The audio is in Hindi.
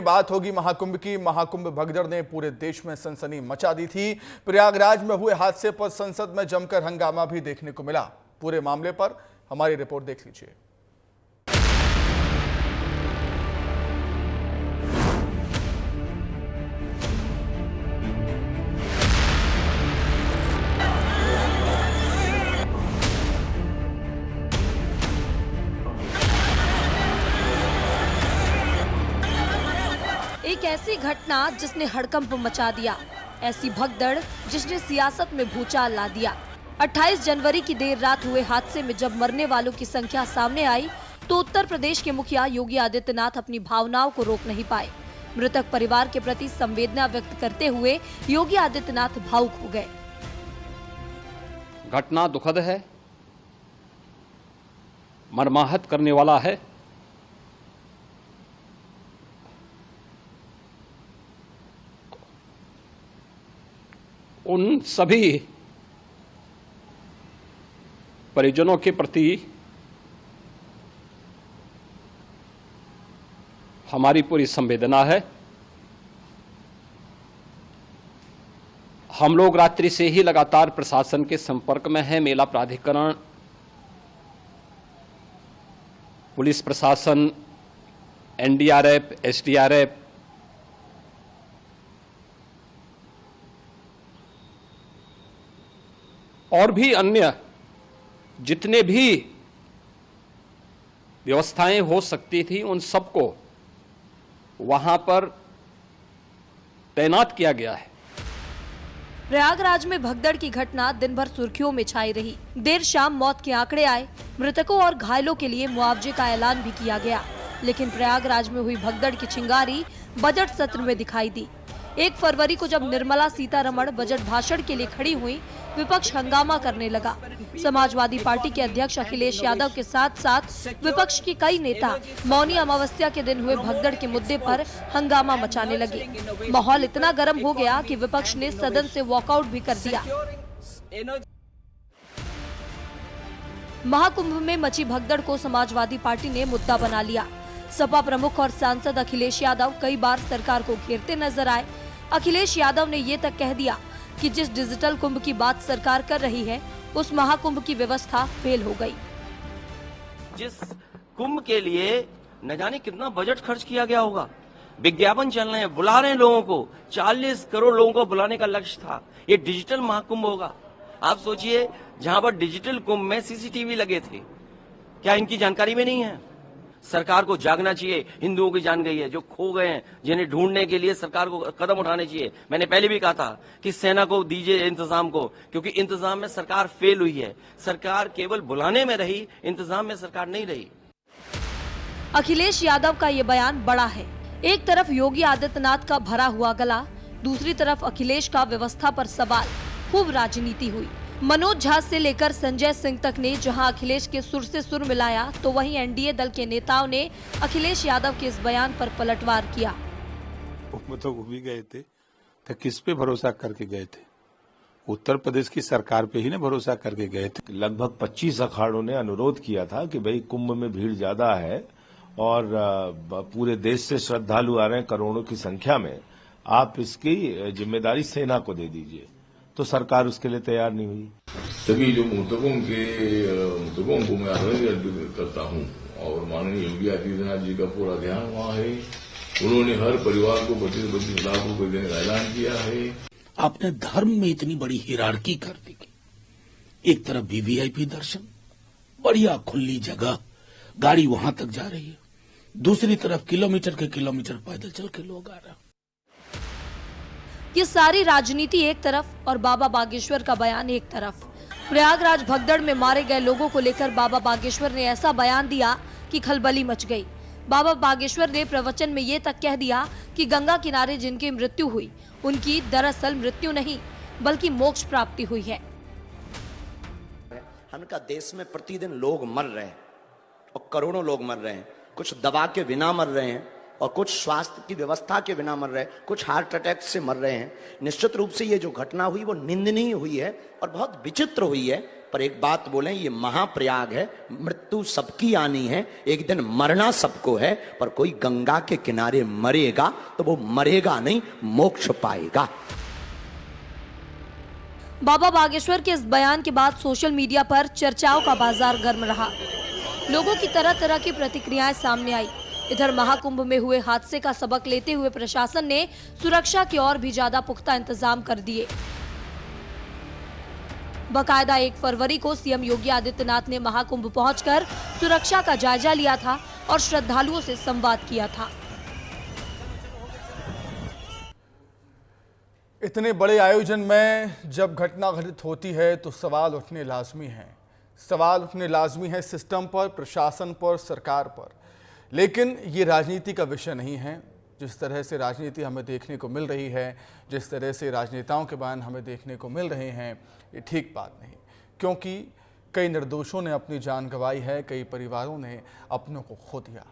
बात होगी महाकुंभ की। महाकुंभ भगदड़ ने पूरे देश में सनसनी मचा दी थी। प्रयागराज में हुए हादसे पर संसद में जमकर हंगामा भी देखने को मिला। पूरे मामले पर हमारी रिपोर्ट देख लीजिए। एक ऐसी घटना जिसने हड़कंप मचा दिया, ऐसी भगदड़ जिसने सियासत में भूचाल ला दिया। 28 जनवरी की देर रात हुए हादसे में जब मरने वालों की संख्या सामने आई तो उत्तर प्रदेश के मुखिया योगी आदित्यनाथ अपनी भावनाओं को रोक नहीं पाए। मृतक परिवार के प्रति संवेदना व्यक्त करते हुए योगी आदित्यनाथ भावुक हो गए। घटना दुखद है, मर्माहत करने वाला है। उन सभी परिजनों के प्रति हमारी पूरी संवेदना है। हम लोग रात्रि से ही लगातार प्रशासन के संपर्क में हैं। मेला प्राधिकरण, पुलिस प्रशासन, एनडीआरएफ, एसडीआरएफ, और भी अन्य जितने भी व्यवस्थाएं हो सकती थी उन सबको वहां पर तैनात किया गया है। प्रयागराज में भगदड़ की घटना दिन भर सुर्खियों में छाई रही। देर शाम मौत के आंकड़े आए। मृतकों और घायलों के लिए मुआवजे का ऐलान भी किया गया, लेकिन प्रयागराज में हुई भगदड़ की चिंगारी बजट सत्र में दिखाई दी। 1 फरवरी को जब निर्मला सीतारमण बजट भाषण के लिए खड़ी हुई, विपक्ष हंगामा करने लगा। समाजवादी पार्टी के अध्यक्ष अखिलेश यादव के साथ साथ विपक्ष के कई नेता मौनी अमावस्या के दिन हुए भगदड़ के मुद्दे पर हंगामा मचाने लगे। माहौल इतना गर्म हो गया कि विपक्ष ने सदन से वॉकआउट भी कर दिया। महाकुंभ में मची भगदड़ को समाजवादी पार्टी ने मुद्दा बना लिया। सपा प्रमुख और सांसद अखिलेश यादव कई बार सरकार को घेरते नजर आए। अखिलेश यादव ने ये तक कह दिया कि जिस डिजिटल कुंभ की बात सरकार कर रही है उस महाकुंभ की व्यवस्था फेल हो गई। जिस कुंभ के लिए न जाने कितना बजट खर्च किया गया होगा, विज्ञापन चल रहे हैं, बुला रहे हैं लोगों को, 40 करोड़ लोगों को बुलाने का लक्ष्य था। ये डिजिटल महाकुंभ होगा। आप सोचिए, जहां पर डिजिटल कुंभ में सीसीटीवी लगे थे, क्या इनकी जानकारी में नहीं है? सरकार को जागना चाहिए। हिंदुओं की जान गई है, जो खो गए हैं, जिन्हें ढूंढने के लिए सरकार को कदम उठाने चाहिए। मैंने पहले भी कहा था कि सेना को दीजिए इंतजाम को, क्योंकि इंतजाम में सरकार फेल हुई है। सरकार केवल बुलाने में रही, इंतजाम में सरकार नहीं रही। अखिलेश यादव का ये बयान बड़ा है। एक तरफ योगी आदित्यनाथ का भरा हुआ गला, दूसरी तरफ अखिलेश का व्यवस्था पर सवाल। खूब राजनीति हुई। मनोज झा से लेकर संजय सिंह तक ने जहां अखिलेश के सुर से सुर मिलाया, तो वहीं एनडीए दल के नेताओं ने अखिलेश यादव के इस बयान पर पलटवार किया। तो वो भी गए थे तो किस पे भरोसा करके गए थे? उत्तर प्रदेश की सरकार पे ही ना भरोसा करके गए थे। लगभग 25 अखाड़ों ने अनुरोध किया था कि भाई कुंभ में भीड़ ज्यादा है और पूरे देश से श्रद्धालु आ रहे हैं करोड़ों की संख्या में, आप इसकी जिम्मेदारी सेना को दे दीजिए। तो सरकार उसके लिए तैयार नहीं हुई। सभी जो मृतकों को मैं आदरणीय करता हूं और माननीय योगी आदित्यनाथ जी का पूरा ध्यान वहां है। उन्होंने हर परिवार को 25 लाख रुपए देने का ऐलान किया है। आपने धर्म में इतनी बड़ी हिरार्की कर दी। एक तरफ वीवीआईपी दर्शन, बढ़िया खुली जगह, गाड़ी वहां तक जा रही है, दूसरी तरफ किलोमीटर के किलोमीटर पैदल चल के लोग आ रहे हैं। ये सारी राजनीति एक तरफ और बाबा बागेश्वर का बयान एक तरफ। प्रयागराज भगदड़ में मारे गए लोगों को लेकर बाबा बागेश्वर ने ऐसा बयान दिया कि खलबली मच गई। बाबा बागेश्वर ने प्रवचन में ये तक कह दिया कि गंगा किनारे जिनकी मृत्यु हुई उनकी दरअसल मृत्यु नहीं बल्कि मोक्ष प्राप्ति हुई है। हमका देश में प्रतिदिन लोग मर रहे हैं और करोड़ों लोग मर रहे हैं। कुछ दवा के बिना मर रहे हैं और कुछ स्वास्थ्य की व्यवस्था के बिना मर रहे हैं, कुछ हार्ट अटैक से मर रहे हैं। निश्चित रूप से ये जो घटना हुई वो निंदनीय हुई है और बहुत विचित्र हुई है पर एक बात बोलें, ये महाप्रयाग है, मृत्यु सबकी आनी है, एक दिन मरना सबको है, पर कोई गंगा के किनारे मरेगा तो वो मरेगा नहीं, मोक्ष पाएगा। बाबा बागेश्वर के इस बयान के बाद सोशल मीडिया पर चर्चाओं का बाजार गर्म रहा। लोगों की तरह तरह की प्रतिक्रियाएं सामने आई। इधर महाकुंभ में हुए हादसे का सबक लेते हुए प्रशासन ने सुरक्षा के और भी ज्यादा पुख्ता इंतजाम कर दिए। बकायदा 1 फरवरी को सीएम योगी आदित्यनाथ ने महाकुंभ पहुंचकर सुरक्षा का जायजा लिया था और श्रद्धालुओं से संवाद किया था। इतने बड़े आयोजन में जब घटना घटित होती है तो सवाल उठने लाजमी हैं। सवाल उठने लाजमी है सिस्टम पर, प्रशासन पर, सरकार पर। लेकिन ये राजनीति का विषय नहीं है। जिस तरह से राजनीति हमें देखने को मिल रही है, जिस तरह से राजनेताओं के बयान हमें देखने को मिल रहे हैं, ये ठीक बात नहीं। क्योंकि कई निर्दोषों ने अपनी जान गंवाई है, कई परिवारों ने अपनों को खो दिया।